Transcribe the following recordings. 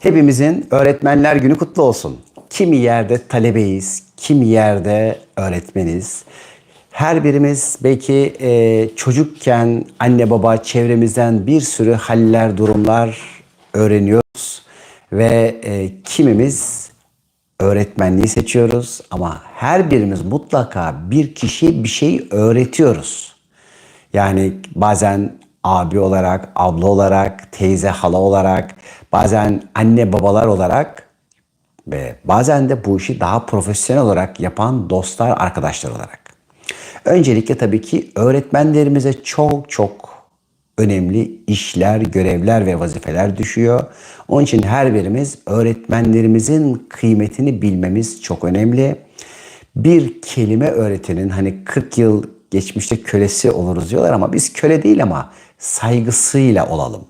Hepimizin Öğretmenler Günü kutlu olsun. Kimi yerde talebeyiz, kimi yerde öğretmeniz. Her birimiz belki çocukken anne baba çevremizden bir sürü haller, durumlar öğreniyoruz. Ve kimimiz öğretmenliği seçiyoruz ama her birimiz mutlaka bir kişiye bir şey öğretiyoruz. Yani bazen abi olarak, abla olarak, teyze, hala olarak, bazen anne babalar olarak ve bazen de bu işi daha profesyonel olarak yapan dostlar, arkadaşlar olarak. Öncelikle tabii ki öğretmenlerimize çok çok önemli işler, görevler ve vazifeler düşüyor. Onun için her birimiz öğretmenlerimizin kıymetini bilmemiz çok önemli. Bir kelime öğretenin hani 40 yıl geçmişte kölesi oluruz diyorlar ama biz köle değil ama saygısıyla olalım.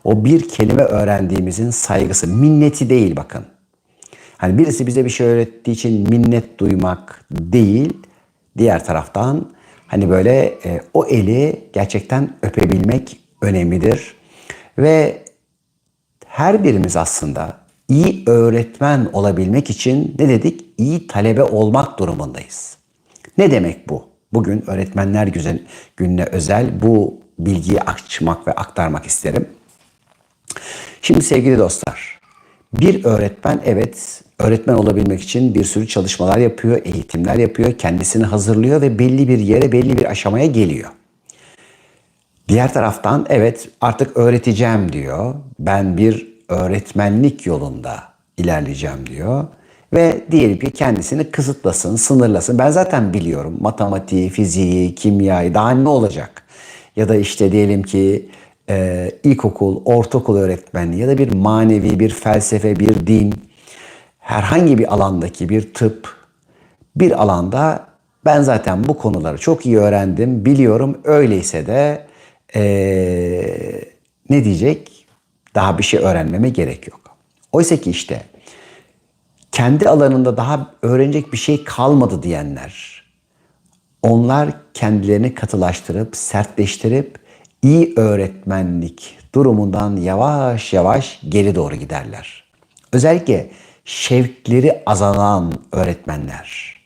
O bir kelime öğrendiğimizin saygısı, minneti değil bakın. Hani birisi bize bir şey öğrettiği için minnet duymak değil, diğer taraftan hani böyle o eli gerçekten öpebilmek önemlidir. Ve her birimiz aslında iyi öğretmen olabilmek için ne dedik? İyi talebe olmak durumundayız. Ne demek bu? Bugün Öğretmenler Günü'ne özel bu bilgiyi açmak ve aktarmak isterim. Şimdi sevgili dostlar, bir öğretmen evet öğretmen olabilmek için bir sürü çalışmalar yapıyor, eğitimler yapıyor, kendisini hazırlıyor ve belli bir yere, belli bir aşamaya geliyor. Diğer taraftan evet artık öğreteceğim diyor. Ben bir öğretmenlik yolunda ilerleyeceğim diyor. Ve diyelim ki kendisini kısıtlasın, sınırlasın. Ben zaten biliyorum matematiği, fiziği, kimyayı daha ne olacak? Ya da işte diyelim ki ilkokul, ortaokul öğretmenliği ya da bir manevi, bir felsefe, bir din, herhangi bir alandaki bir tıp, bir alanda ben zaten bu konuları çok iyi öğrendim, biliyorum. Öyleyse de ne diyecek? Daha bir şey öğrenmeme gerek yok. Oysa ki işte kendi alanında daha öğrenecek bir şey kalmadı diyenler, onlar kendilerini katılaştırıp, sertleştirip iyi öğretmenlik durumundan yavaş yavaş geri doğru giderler. Özellikle şevkleri azalan öğretmenler.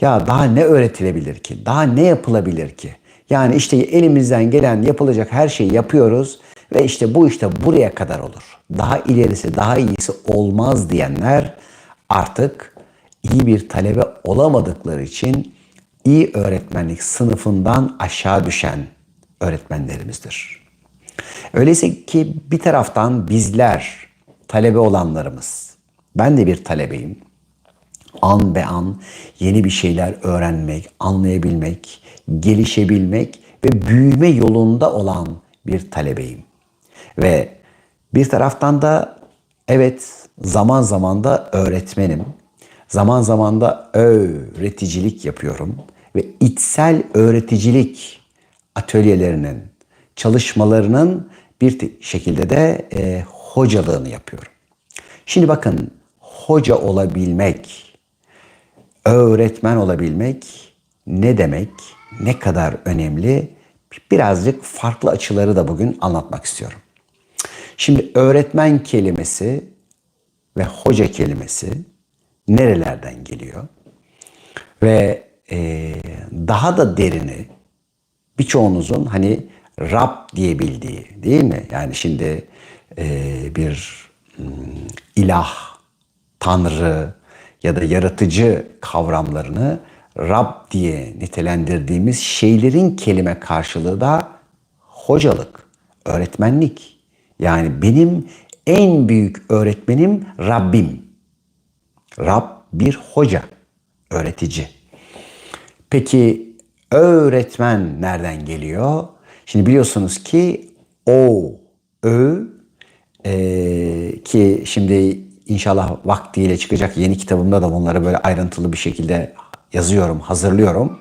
Ya daha ne öğretilebilir ki? Daha ne yapılabilir ki? Yani işte elimizden gelen yapılacak her şeyi yapıyoruz ve işte bu işte buraya kadar olur. Daha ilerisi, daha iyisi olmaz diyenler artık iyi bir talebe olamadıkları için iyi öğretmenlik sınıfından aşağı düşen öğretmenlerimizdir. Öyleyse ki bir taraftan bizler, talebe olanlarımız, ben de bir talebeyim. An be an yeni bir şeyler öğrenmek, anlayabilmek, gelişebilmek ve büyüme yolunda olan bir talebeyim. Ve bir taraftan da evet zaman zaman da öğretmenim. Zaman zaman da öğreticilik yapıyorum ve içsel öğreticilik atölyelerinin, çalışmalarının bir şekilde de hocalığını yapıyorum. Şimdi bakın hoca olabilmek, öğretmen olabilmek ne demek, ne kadar önemli birazcık farklı açıları da bugün anlatmak istiyorum. Şimdi öğretmen kelimesi ve hoca kelimesi nerelerden geliyor? Ve daha da derini birçoğunuzun hani Rab diye bildiği değil mi? Yani şimdi bir ilah, tanrı ya da yaratıcı kavramlarını Rab diye nitelendirdiğimiz şeylerin kelime karşılığı da hocalık, öğretmenlik. Yani benim en büyük öğretmenim Rabbim. Rab bir hoca, öğretici. Peki öğretmen nereden geliyor? Şimdi biliyorsunuz ki o, ö ki şimdi inşallah vaktiyle çıkacak yeni kitabımda da bunları böyle ayrıntılı bir şekilde yazıyorum, hazırlıyorum.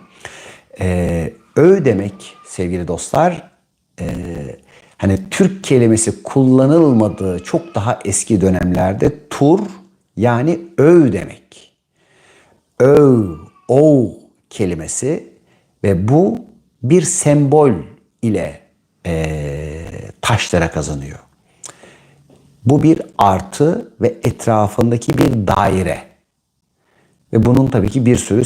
Ö demek sevgili dostlar, hani Türk kelimesi kullanılmadığı çok daha eski dönemlerde tur yani öv demek. Öv, ov kelimesi ve bu bir sembol ile taşlara kazanıyor. Bu bir artı ve etrafındaki bir daire. Ve bunun tabii ki bir sürü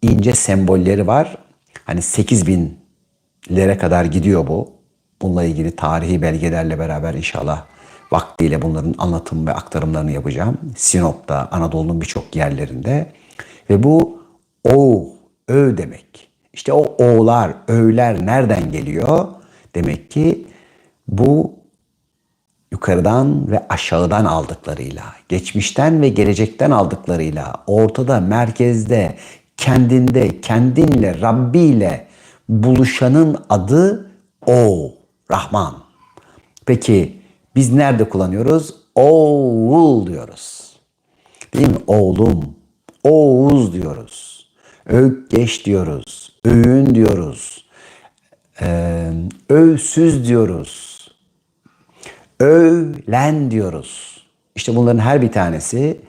ince sembolleri var. Hani 8.000'lere kadar gidiyor bu. Bununla ilgili tarihi belgelerle beraber inşallah vaktiyle bunların anlatım ve aktarımlarını yapacağım. Sinop'ta, Anadolu'nun birçok yerlerinde. Ve bu ö demek. İşte o o'lar, ö'ler nereden geliyor? Demek ki bu yukarıdan ve aşağıdan aldıklarıyla, geçmişten ve gelecekten aldıklarıyla, ortada, merkezde, kendinde, kendinle, Rabbi ile buluşanın adı O, Rahman. Peki biz nerede kullanıyoruz? Oğul diyoruz. Değil mi? Oğlum, Oğuz diyoruz. Ökkeş diyoruz. Öğün diyoruz. Övsüz diyoruz. Öğlen diyoruz. İşte bunların her bir tanesi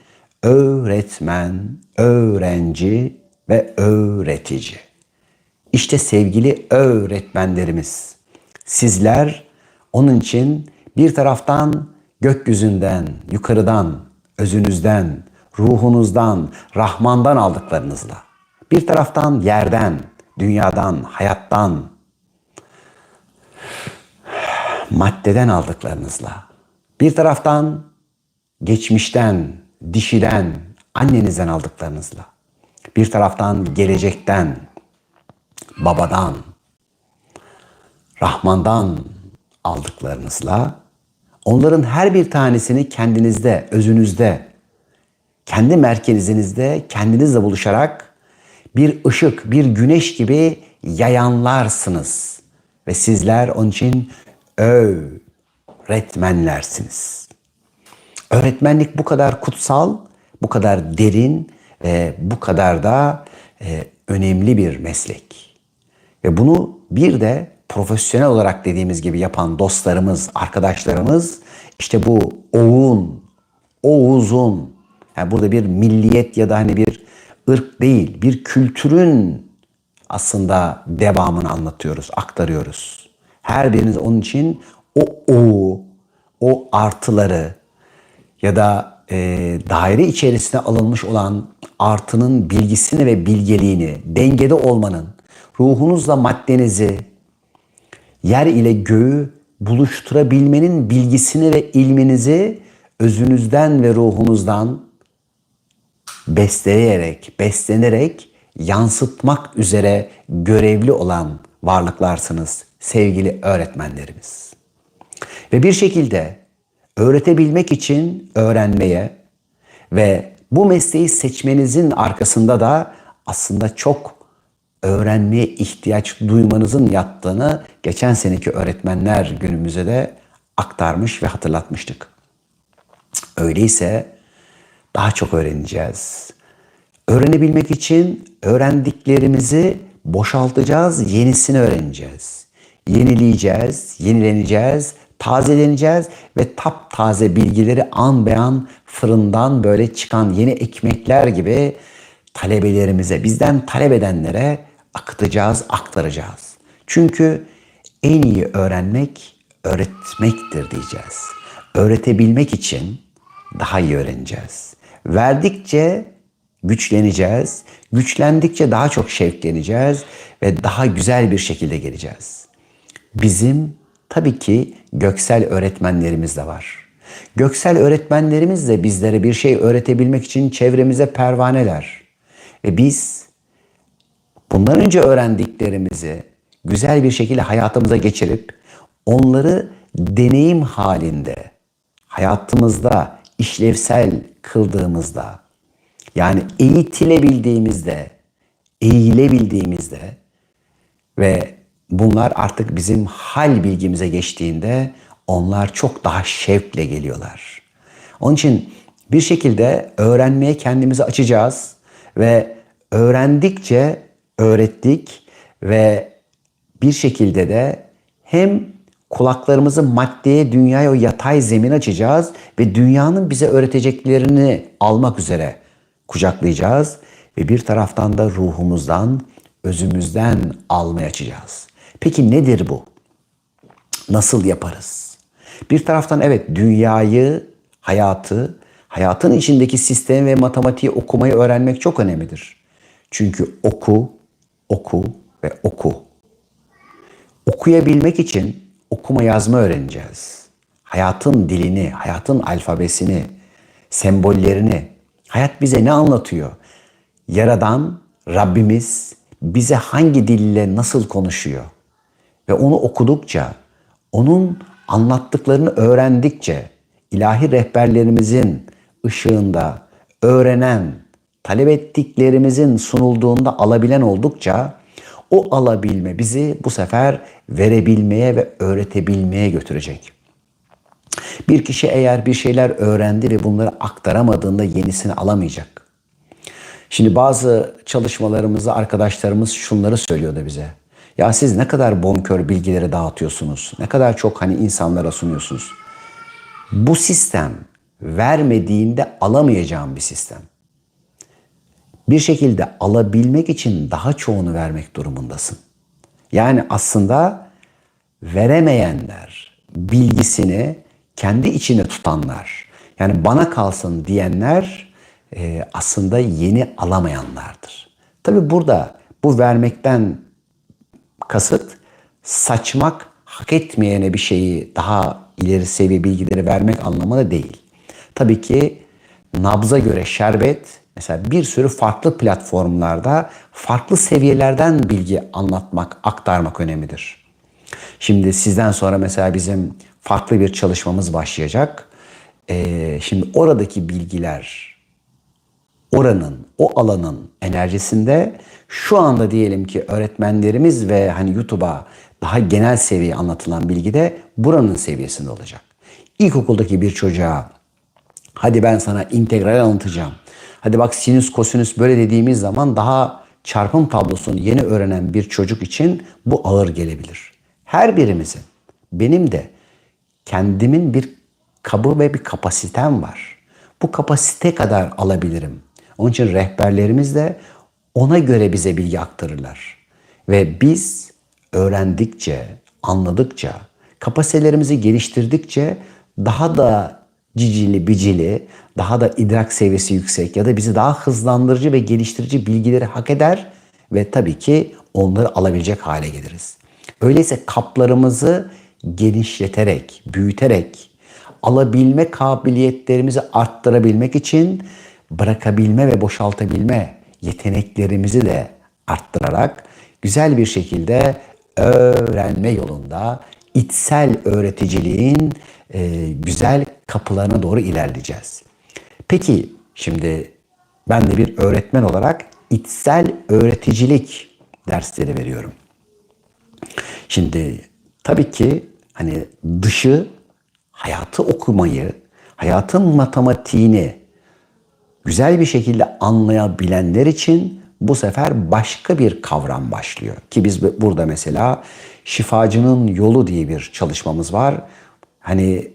öğretmen, öğrenci ve öğretici. İşte sevgili öğretmenlerimiz. Sizler onun için bir taraftan gökyüzünden, yukarıdan, özünüzden, ruhunuzdan, Rahman'dan aldıklarınızla, bir taraftan yerden, dünyadan, hayattan, maddeden aldıklarınızla, bir taraftan geçmişten, dişiden, annenizden aldıklarınızla, bir taraftan gelecekten, babadan, Rahman'dan aldıklarınızla, onların her bir tanesini kendinizde, özünüzde, kendi merkezinizde kendinizle buluşarak bir ışık, bir güneş gibi yayanlarsınız. Ve sizler onun için öğretmenlersiniz. Öğretmenlik bu kadar kutsal, bu kadar derin ve bu kadar da önemli bir meslek. Ve bunu bir de profesyonel olarak dediğimiz gibi yapan dostlarımız, arkadaşlarımız işte bu Oğuz'un, yani burada bir milliyet ya da hani bir ırk değil, bir kültürün aslında devamını anlatıyoruz, aktarıyoruz. Her biriniz onun için o artıları ya da daire içerisine alınmış olan artının bilgisini ve bilgeliğini, dengede olmanın, ruhunuzla maddenizi, yer ile göğü buluşturabilmenin bilgisini ve ilminizi özünüzden ve ruhunuzdan beslenerek yansıtmak üzere görevli olan varlıklarsınız sevgili öğretmenlerimiz. Ve bir şekilde öğretebilmek için öğrenmeye ve bu mesleği seçmenizin arkasında da aslında çok öğrenmeye ihtiyaç duymanızın yattığını geçen seneki öğretmenler günümüze de aktarmış ve hatırlatmıştık. Öyleyse daha çok öğreneceğiz. Öğrenebilmek için öğrendiklerimizi boşaltacağız, yenisini öğreneceğiz. Yenileyeceğiz, yenileneceğiz, tazeleneceğiz ve taptaze bilgileri an be an fırından böyle çıkan yeni ekmekler gibi talebelerimize, bizden talep edenlere akıtacağız, aktaracağız. Çünkü en iyi öğrenmek öğretmektir diyeceğiz. Öğretebilmek için daha iyi öğreneceğiz. Verdikçe güçleneceğiz. Güçlendikçe daha çok şevkleneceğiz ve daha güzel bir şekilde geleceğiz. Bizim tabii ki göksel öğretmenlerimiz de var. Göksel öğretmenlerimiz de bizlere bir şey öğretebilmek için çevremize pervaneler. Ve biz bundan önce öğrendiklerimizi güzel bir şekilde hayatımıza geçirip onları deneyim halinde hayatımızda işlevsel kıldığımızda, yani eğitilebildiğimizde, eğilebildiğimizde ve bunlar artık bizim hal bilgimize geçtiğinde onlar çok daha şevkle geliyorlar. Onun için bir şekilde öğrenmeye kendimizi açacağız ve öğrendikçe öğrettik ve bir şekilde de hem kulaklarımızı maddeye, dünyaya, o yatay zemin açacağız ve dünyanın bize öğreteceklerini almak üzere kucaklayacağız ve bir taraftan da ruhumuzdan, özümüzden almaya açacağız. Peki nedir bu? Nasıl yaparız? Bir taraftan evet dünyayı, hayatı, hayatın içindeki sistemi ve matematiği okumayı öğrenmek çok önemlidir. Çünkü oku, oku ve oku. Okuyabilmek için okuma yazma öğreneceğiz. Hayatın dilini, hayatın alfabesini, sembollerini, hayat bize ne anlatıyor? Yaradan Rabbimiz bize hangi dille nasıl konuşuyor? Ve onu okudukça, onun anlattıklarını öğrendikçe, ilahi rehberlerimizin ışığında öğrenen, talep ettiklerimizin sunulduğunda alabilen oldukça, o alabilme bizi bu sefer verebilmeye ve öğretebilmeye götürecek. Bir kişi eğer bir şeyler öğrendi ve bunları aktaramadığında yenisini alamayacak. Şimdi bazı çalışmalarımızda arkadaşlarımız şunları söylüyordu bize. Ya siz ne kadar bonkör bilgileri dağıtıyorsunuz. Ne kadar çok hani insanlara sunuyorsunuz. Bu sistem vermediğinde alamayacağım bir sistem. Bir şekilde alabilmek için daha çoğunu vermek durumundasın. Yani aslında veremeyenler, bilgisini kendi içine tutanlar, yani bana kalsın diyenler aslında yeni alamayanlardır. Tabii burada bu vermekten kasıt saçmak, hak etmeyene bir şeyi daha ileri seviye bilgileri vermek anlamında değil. Tabii ki nabza göre şerbet, mesela bir sürü farklı platformlarda farklı seviyelerden bilgi anlatmak, aktarmak önemlidir. Şimdi sizden sonra mesela bizim farklı bir çalışmamız başlayacak. Şimdi oradaki bilgiler, oranın, o alanın enerjisinde şu anda diyelim ki öğretmenlerimiz ve hani YouTube'a daha genel seviye anlatılan bilgi de buranın seviyesinde olacak. İlkokuldaki bir çocuğa hadi ben sana integral anlatacağım. Hadi bak sinüs kosinüs böyle dediğimiz zaman daha çarpım tablosunu yeni öğrenen bir çocuk için bu ağır gelebilir. Her birimizin, benim de kendimin bir kabı ve bir kapasitem var. Bu kapasite kadar alabilirim. Onun için rehberlerimiz de ona göre bize bilgi aktarırlar. Ve biz öğrendikçe, anladıkça, kapasitelerimizi geliştirdikçe daha da cicili bicili, daha da idrak seviyesi yüksek ya da bizi daha hızlandırıcı ve geliştirici bilgileri hak eder ve tabii ki onları alabilecek hale geliriz. Öyleyse kaplarımızı genişleterek, büyüterek, alabilme kabiliyetlerimizi arttırabilmek için bırakabilme ve boşaltabilme yeteneklerimizi de arttırarak güzel bir şekilde öğrenme yolunda içsel öğreticiliğin güzel kapılarına doğru ilerleyeceğiz. Peki şimdi ben de bir öğretmen olarak içsel öğreticilik dersleri veriyorum. Şimdi tabii ki hani dışı hayatı okumayı, hayatın matematiğini güzel bir şekilde anlayabilenler için bu sefer başka bir kavram başlıyor. Ki biz burada mesela Şifacının Yolu diye bir çalışmamız var. Hani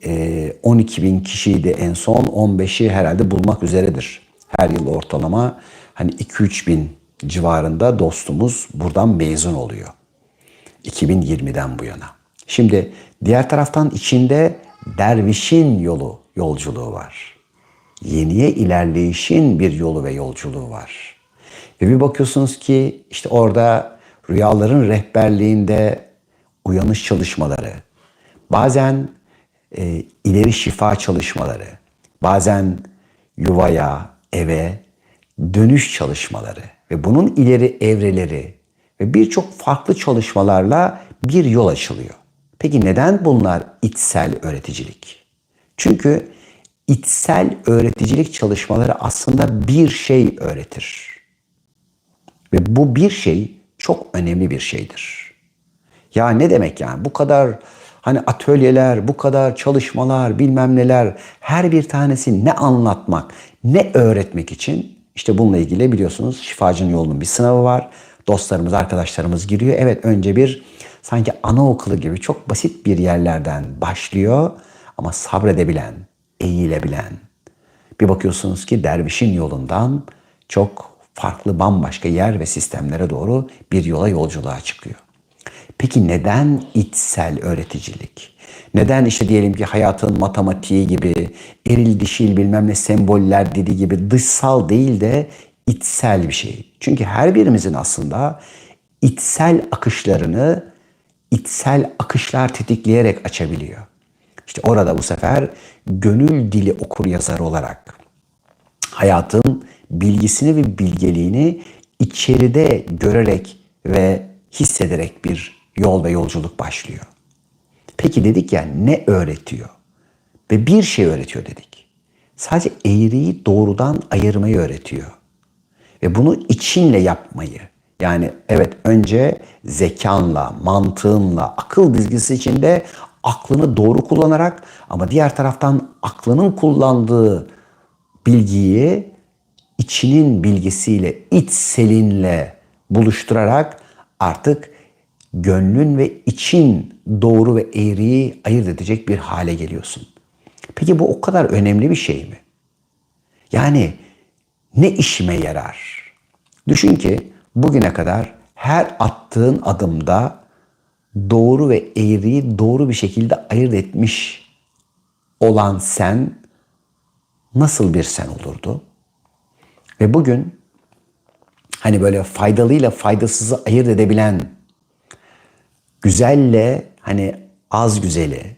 12 bin kişiydi en son, 15'i herhalde bulmak üzeredir. Her yıl ortalama hani 2-3 bin civarında dostumuz buradan mezun oluyor. 2020'den bu yana. Şimdi diğer taraftan içinde dervişin yolculuğu var. Yeniye ilerleyişin bir yolu ve yolculuğu var. Ve bir bakıyorsunuz ki işte orada rüyaların rehberliğinde uyanış çalışmaları, bazen ileri şifa çalışmaları, bazen yuvaya, eve dönüş çalışmaları ve bunun ileri evreleri ve birçok farklı çalışmalarla bir yol açılıyor. Peki neden bunlar içsel öğreticilik? Çünkü içsel öğreticilik çalışmaları aslında bir şey öğretir. Ve bu bir şey çok önemli bir şeydir. Ya ne demek yani? Bu kadar hani atölyeler, bu kadar çalışmalar, bilmem neler, her bir tanesi ne anlatmak, ne öğretmek için? İşte bununla ilgili biliyorsunuz Şifacının Yolu'nun bir sınavı var. Dostlarımız, arkadaşlarımız giriyor. Evet önce bir sanki anaokulu gibi çok basit bir yerlerden başlıyor ama sabredebilen, eğilebilen. Bir bakıyorsunuz ki dervişin yolundan çok farklı bambaşka yer ve sistemlere doğru bir yola yolculuğa çıkıyor. Peki neden içsel öğreticilik? Neden işte diyelim ki hayatın matematiği gibi, eril dişil bilmem ne semboller dediği gibi dışsal değil de içsel bir şey? Çünkü her birimizin aslında içsel akışlarını içsel akışlar tetikleyerek açabiliyor. İşte orada bu sefer gönül dili okur yazar olarak hayatın bilgisini ve bilgeliğini içeride görerek ve hissederek bir yol ve yolculuk başlıyor. Peki dedik ya, ne öğretiyor? Ve bir şey öğretiyor dedik. Sadece eğriyi doğrudan ayırmayı öğretiyor. Ve bunu içinle yapmayı. Yani evet, önce zekanla, mantığınla, akıl dizgisi içinde aklını doğru kullanarak, ama diğer taraftan aklının kullandığı bilgiyi içinin bilgisiyle, içselinle buluşturarak artık gönlün ve için doğru ve eğriyi ayırt edecek bir hale geliyorsun. Peki bu o kadar önemli bir şey mi? Yani ne işime yarar? Düşün ki bugüne kadar her attığın adımda doğru ve eğriyi doğru bir şekilde ayırt etmiş olan sen nasıl bir sen olurdu? Ve bugün hani böyle faydalıyla faydasızı ayırt edebilen, güzelle hani az güzeli,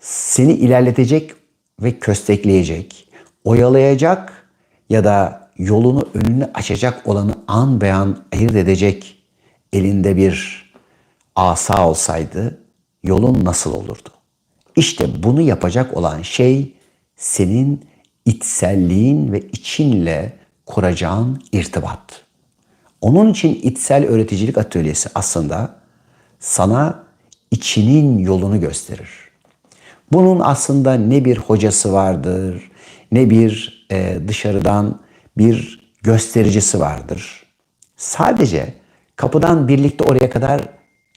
seni ilerletecek ve köstekleyecek, oyalayacak ya da yolunu önünü açacak olanı an be an ayırt edecek elinde bir asa olsaydı yolun nasıl olurdu? İşte bunu yapacak olan şey senin içselliğin ve içinle kuracağın irtibat. Onun için içsel öğreticilik atölyesi aslında sana içinin yolunu gösterir. Bunun aslında ne bir hocası vardır, ne bir dışarıdan bir göstericisi vardır. Sadece kapıdan birlikte oraya kadar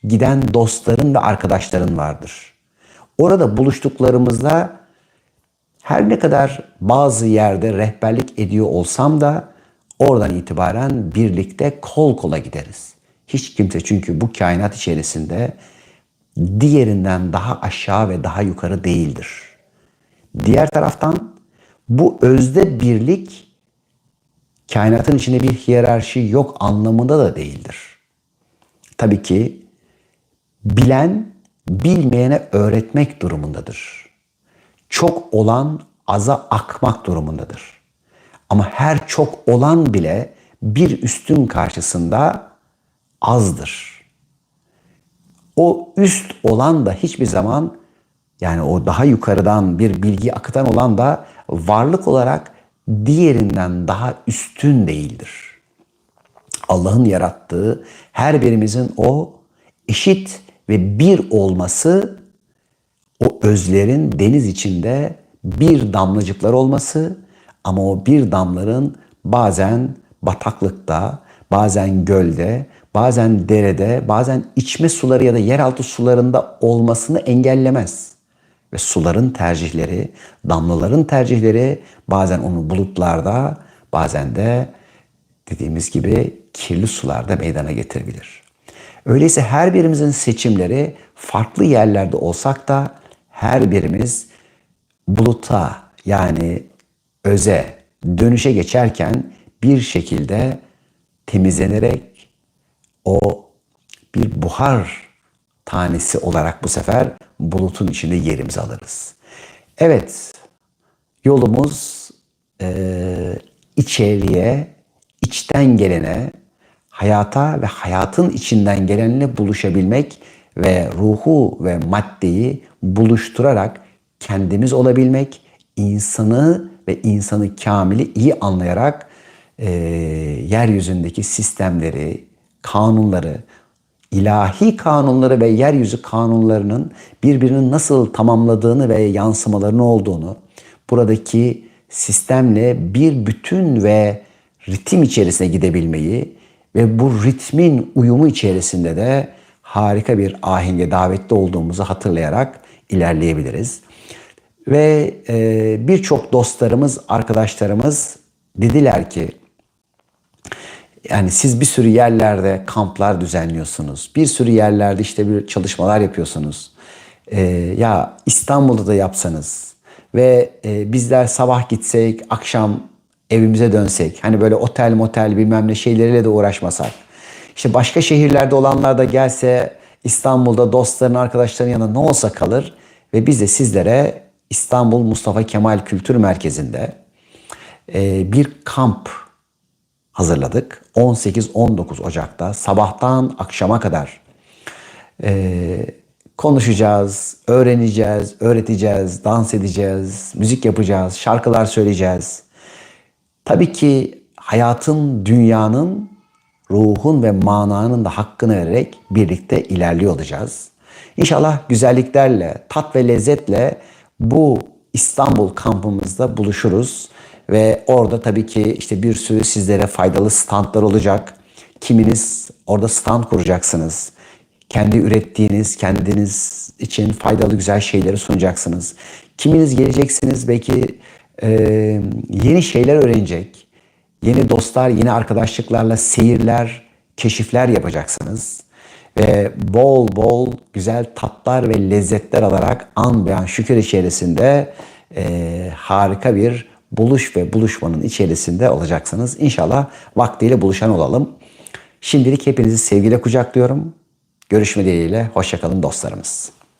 giden dostların ve arkadaşların vardır. Orada buluştuklarımızda her ne kadar bazı yerde rehberlik ediyor olsam da oradan itibaren birlikte kol kola gideriz. Hiç kimse çünkü bu kainat içerisinde diğerinden daha aşağı ve daha yukarı değildir. Diğer taraftan bu özde birlik kainatın içinde bir hiyerarşi yok anlamında da değildir. Tabii ki bilen bilmeyene öğretmek durumundadır. Çok olan aza akmak durumundadır. Ama her çok olan bile bir üstün karşısında azdır. O üst olan da hiçbir zaman, yani o daha yukarıdan bir bilgi akıtan olan da varlık olarak diğerinden daha üstün değildir. Allah'ın yarattığı her birimizin o eşit ve bir olması, o özlerin deniz içinde bir damlacıklar olması, ama o bir damların bazen bataklıkta, bazen gölde, bazen derede, bazen içme suları ya da yeraltı sularında olmasını engellemez. Ve suların tercihleri, damlaların tercihleri bazen onu bulutlarda, bazen de dediğimiz gibi kirli sularda meydana getirebilir. Öyleyse her birimizin seçimleri farklı yerlerde olsak da her birimiz buluta, yani öze, dönüşe geçerken bir şekilde temizlenerek o bir buhar tanesi olarak bu sefer bulutun içinde yerimizi alırız. Evet, yolumuz içeriye, içten gelene, hayata ve hayatın içinden gelenle buluşabilmek ve ruhu ve maddeyi buluşturarak kendimiz olabilmek, insanı ve insanı kamili iyi anlayarak yeryüzündeki sistemleri, kanunları, ilahi kanunları ve yeryüzü kanunlarının birbirini nasıl tamamladığını ve yansımalarını olduğunu, buradaki sistemle bir bütün ve ritim içerisine gidebilmeyi ve bu ritmin uyumu içerisinde de harika bir ahenge davetli olduğumuzu hatırlayarak ilerleyebiliriz. Ve birçok dostlarımız, arkadaşlarımız dediler ki Yani siz bir sürü yerlerde kamplar düzenliyorsunuz. Bir sürü yerlerde işte bir çalışmalar yapıyorsunuz. Ya İstanbul'da da yapsanız ve bizler sabah gitsek, akşam evimize dönsek. Hani böyle otel motel bilmem ne şeyleriyle de uğraşmasak. İşte başka şehirlerde olanlar da gelse İstanbul'da dostların, arkadaşların yanında ne olsa kalır. Ve biz de sizlere İstanbul Mustafa Kemal Kültür Merkezi'nde bir kamp hazırladık. 18-19 Ocak'ta sabahtan akşama kadar konuşacağız, öğreneceğiz, öğreteceğiz, dans edeceğiz, müzik yapacağız, şarkılar söyleyeceğiz. Tabii ki hayatın, dünyanın, ruhun ve mananın da hakkını vererek birlikte ilerliyor olacağız. İnşallah güzelliklerle, tat ve lezzetle bu İstanbul kampımızda buluşuruz. Ve orada tabii ki işte bir sürü sizlere faydalı standlar olacak. Kiminiz orada stand kuracaksınız. Kendi ürettiğiniz, kendiniz için faydalı güzel şeyleri sunacaksınız. Kiminiz geleceksiniz belki yeni şeyler öğrenecek. Yeni dostlar, yeni arkadaşlıklarla seyirler, keşifler yapacaksınız. Ve bol bol güzel tatlar ve lezzetler alarak an be an şükür içerisinde harika bir buluş ve buluşmanın içerisinde olacaksınız. İnşallah vaktiyle buluşan olalım. Şimdilik hepinizi sevgiyle kucaklıyorum. Görüşme dileğiyle. Hoşça kalın dostlarımız.